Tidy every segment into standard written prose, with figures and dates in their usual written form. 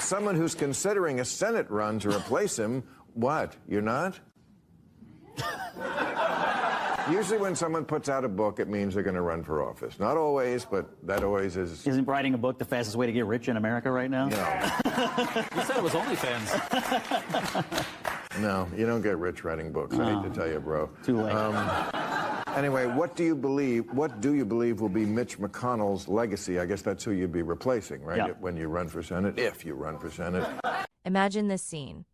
someone who's considering a Senate run to replace him, what? You're not? Usually when someone puts out a book, it means they're going to run for office. Not always, but that always is. Isn't writing a book the fastest way to get rich in America right now? No. You said it was OnlyFans. No, you don't get rich writing books. I hate to tell you, bro. Too late. Anyway, what do you believe will be Mitch McConnell's legacy? I guess that's who you'd be replacing, right? Yeah. When you run for Senate, if you run for Senate. Imagine this scene.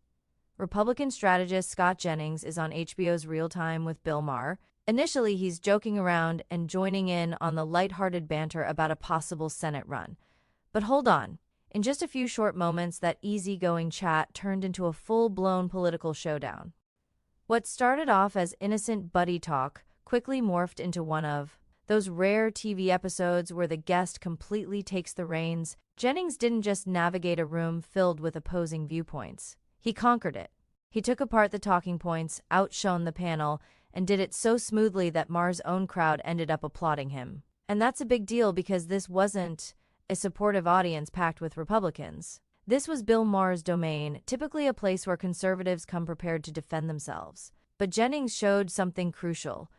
Republican strategist Scott Jennings is on HBO's Real Time with Bill Maher. Initially, he's joking around and joining in on the lighthearted banter about a possible Senate run. But hold on. In just a few short moments, that easygoing chat turned into a full-blown political showdown. What started off as innocent buddy talk quickly morphed into one of those rare TV episodes where the guest completely takes the reins. Jennings didn't just navigate a room filled with opposing viewpoints. He conquered it. He took apart the talking points, outshone the panel, and did it so smoothly that Maher's own crowd ended up applauding him. And that's a big deal because this wasn't a supportive audience packed with Republicans. This was Bill Maher's domain, typically a place where conservatives come prepared to defend themselves. But Jennings showed something crucial.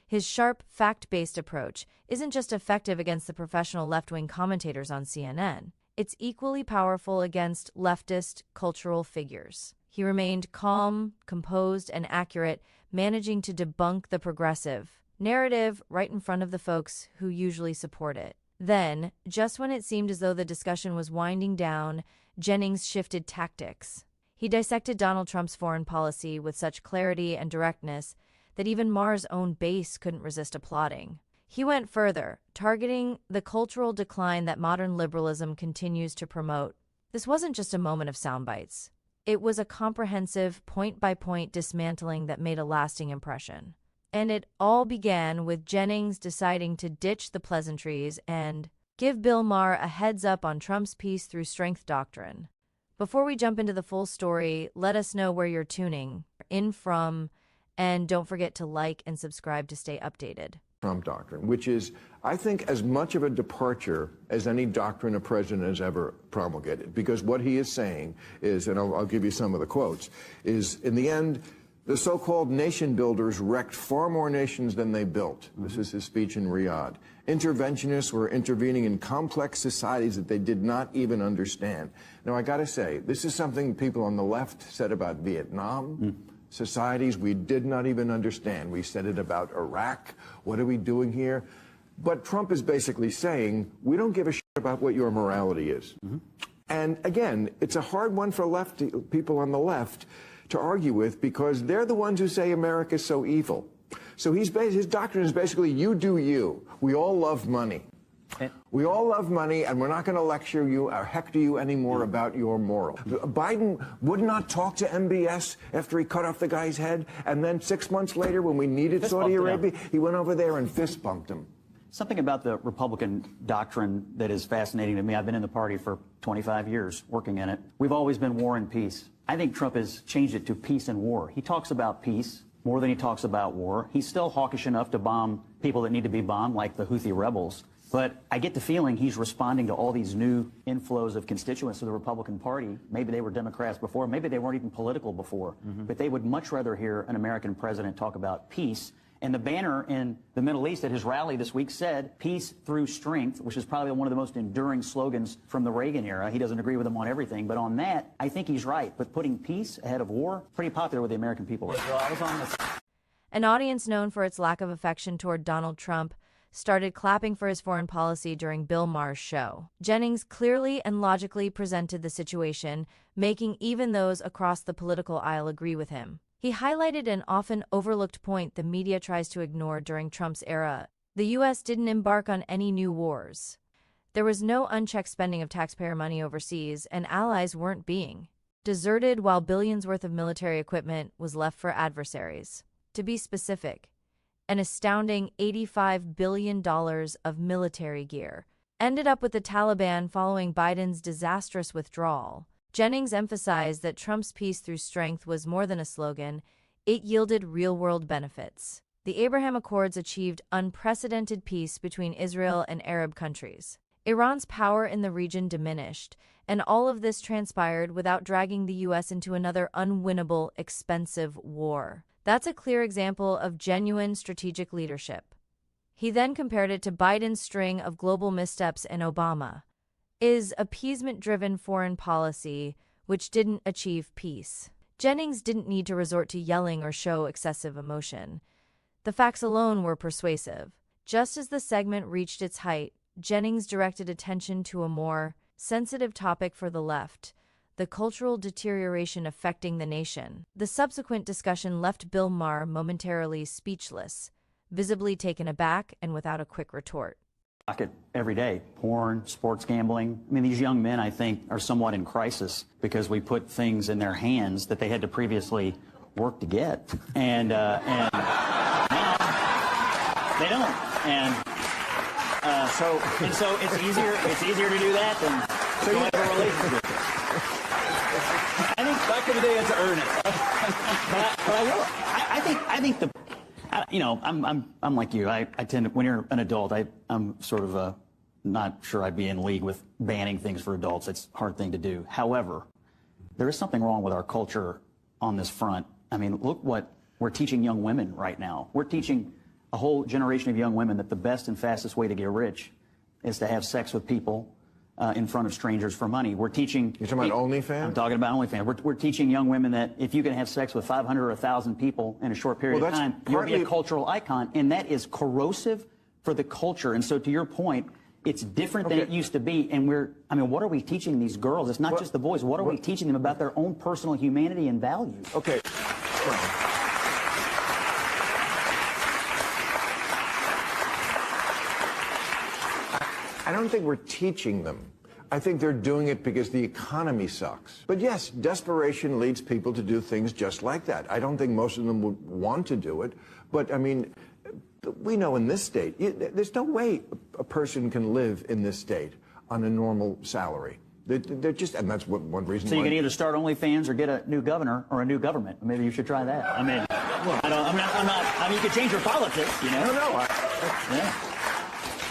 His sharp, fact-based approach isn't just effective against the professional left-wing commentators on CNN. It's equally powerful against leftist cultural figures. He remained calm, composed, and accurate, managing to debunk the progressive narrative right in front of the folks who usually support it. Then, just when it seemed as though the discussion was winding down, Jennings shifted tactics. He dissected Donald Trump's foreign policy with such clarity and directness that even Maher's own base couldn't resist applauding. He went further, targeting the cultural decline that modern liberalism continues to promote. This wasn't just a moment of sound bites. It was a comprehensive, point-by-point dismantling that made a lasting impression. And it all began with Jennings deciding to ditch the pleasantries and give Bill Maher a heads up on Trump's peace through strength doctrine. Before we jump into the full story, let us know where you're tuning in from, and don't forget to like and subscribe to stay updated. Trump doctrine, which is, I think, as much of a departure as any doctrine a president has ever promulgated. Because what he is saying is, and I'll give you some of the quotes, is in the end, the so-called nation builders wrecked far more nations than they built. This is his speech in Riyadh. Interventionists were intervening in complex societies that they did not even understand. Now, I got to say, this is something people on the left said about Vietnam. Societies we did not even understand. We said it about Iraq. What are we doing here? But Trump is basically saying, we don't give a shit about what your morality is. And again, it's a hard one for people on the left to argue with because they're the ones who say America's so evil. So his doctrine is basically, you do you. We all love money. We all love money, and we're not going to lecture you or hector you anymore about your moral. Biden would not talk to MBS after he cut off the guy's head, and then 6 months later, when we needed Saudi Arabia, he went over there and fist bumped him. Something about the Republican doctrine that is fascinating to me. I've been in the party for 25 years, working in it. We've always been war and peace. I think Trump has changed it to peace and war. He talks about peace more than he talks about war. He's still hawkish enough to bomb people that need to be bombed, like the Houthi rebels. But I get the feeling he's responding to all these new inflows of constituents to the Republican Party. Maybe they were Democrats before. Maybe they weren't even political before. But they would much rather hear an American president talk about peace. And the banner in the Middle East at his rally this week said, peace through strength, which is probably one of the most enduring slogans from the Reagan era. He doesn't agree with him on everything. But on that, I think he's right. But putting peace ahead of war, pretty popular with the American people. Well, I was on this. An audience known for its lack of affection toward Donald Trump started clapping for his foreign policy during Bill Maher's show. Jennings clearly and logically presented the situation, making even those across the political aisle agree with him. He highlighted an often overlooked point the media tries to ignore during Trump's era. The U.S. didn't embark on any new wars. There was no unchecked spending of taxpayer money overseas, and allies weren't being deserted while billions worth of military equipment was left for adversaries. To be specific, an astounding $85 billion of military gear ended up with the Taliban following Biden's disastrous withdrawal. Jennings emphasized that Trump's peace through strength was more than a slogan. It yielded real-world benefits. The Abraham Accords achieved unprecedented peace between Israel and Arab countries. Iran's power in the region diminished, and all of this transpired without dragging the U.S. into another unwinnable, expensive war. That's a clear example of genuine strategic leadership. He then compared it to Biden's string of global missteps and Obama's appeasement-driven foreign policy, which didn't achieve peace. Jennings didn't need to resort to yelling or show excessive emotion. The facts alone were persuasive. Just as the segment reached its height, Jennings directed attention to a more sensitive topic for the left: the cultural deterioration affecting the nation. The subsequent discussion left Bill Maher momentarily speechless, visibly taken aback and without a quick retort. Pocket every day. Porn, sports gambling. I mean, these young men, I think, are somewhat in crisis because we put things in their hands that they had to previously work to get. And now they don't. And so it's easier to do that than to have a relationship. I think Back in the day, I had to earn it. I think I'm like you. I tend to, when you're an adult, I'm sort of not sure I'd be in league with banning things for adults. It's a hard thing to do. However, there is something wrong with our culture on this front. I mean, look what we're teaching young women right now. We're teaching a whole generation of young women that the best and fastest way to get rich is to have sex with people in front of strangers for money. We're teaching... You're talking about OnlyFans? I'm talking about OnlyFans. We're teaching young women that if you can have sex with 500 or 1,000 people in a short period of time, you'll be a cultural icon, and that is corrosive for the culture. And so to your point, it's different than it used to be, and what are we teaching these girls? It's not just the boys. What are we teaching them about their own personal humanity and values? Okay. I don't think we're teaching them. I think they're doing it because the economy sucks. But yes, desperation leads people to do things just like that. I don't think most of them would want to do it. But, I mean, we know in this state, there's no way a person can live in this state on a normal salary. They're just, and that's one reason So why. you can either start OnlyFans or get a new governor or a new government. Maybe you should try that. I mean, you could change your politics, you know? No. Yeah.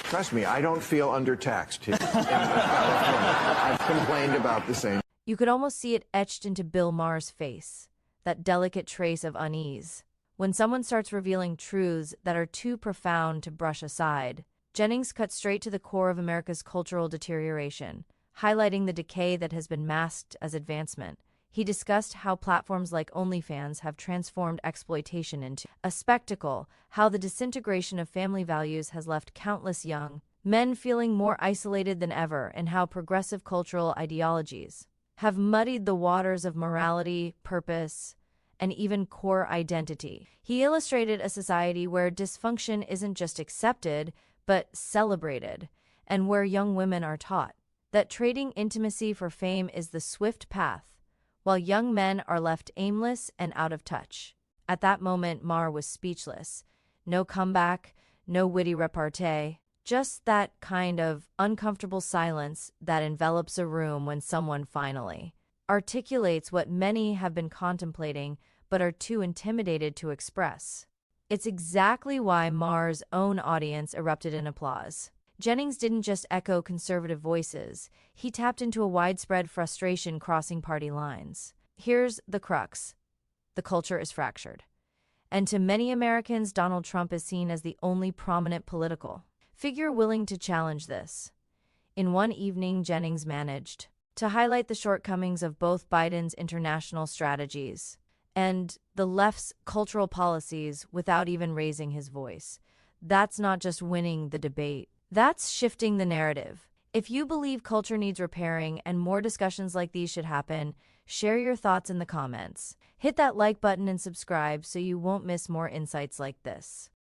Trust me, I don't feel undertaxed here in California. I've complained about the same. You could almost see it etched into Bill Maher's face, that delicate trace of unease. When someone starts revealing truths that are too profound to brush aside, Jennings cut straight to the core of America's cultural deterioration, highlighting the decay that has been masked as advancement. He discussed how platforms like OnlyFans have transformed exploitation into a spectacle, how the disintegration of family values has left countless young men feeling more isolated than ever, and how progressive cultural ideologies have muddied the waters of morality, purpose, and even core identity. He illustrated a society where dysfunction isn't just accepted, but celebrated, and where young women are taught that trading intimacy for fame is the swift path, while young men are left aimless and out of touch. At that moment, Maher was speechless. No comeback, no witty repartee, just that kind of uncomfortable silence that envelops a room when someone finally articulates what many have been contemplating but are too intimidated to express. It's exactly why Maher's own audience erupted in applause. Jennings didn't just echo conservative voices. He tapped into a widespread frustration crossing party lines. Here's the crux. The culture is fractured. And to many Americans, Donald Trump is seen as the only prominent political figure willing to challenge this. In one evening, Jennings managed to highlight the shortcomings of both Biden's international strategies and the left's cultural policies without even raising his voice. That's not just winning the debate. That's shifting the narrative. If you believe culture needs repairing and more discussions like these should happen, share your thoughts in the comments. Hit that like button and subscribe so you won't miss more insights like this.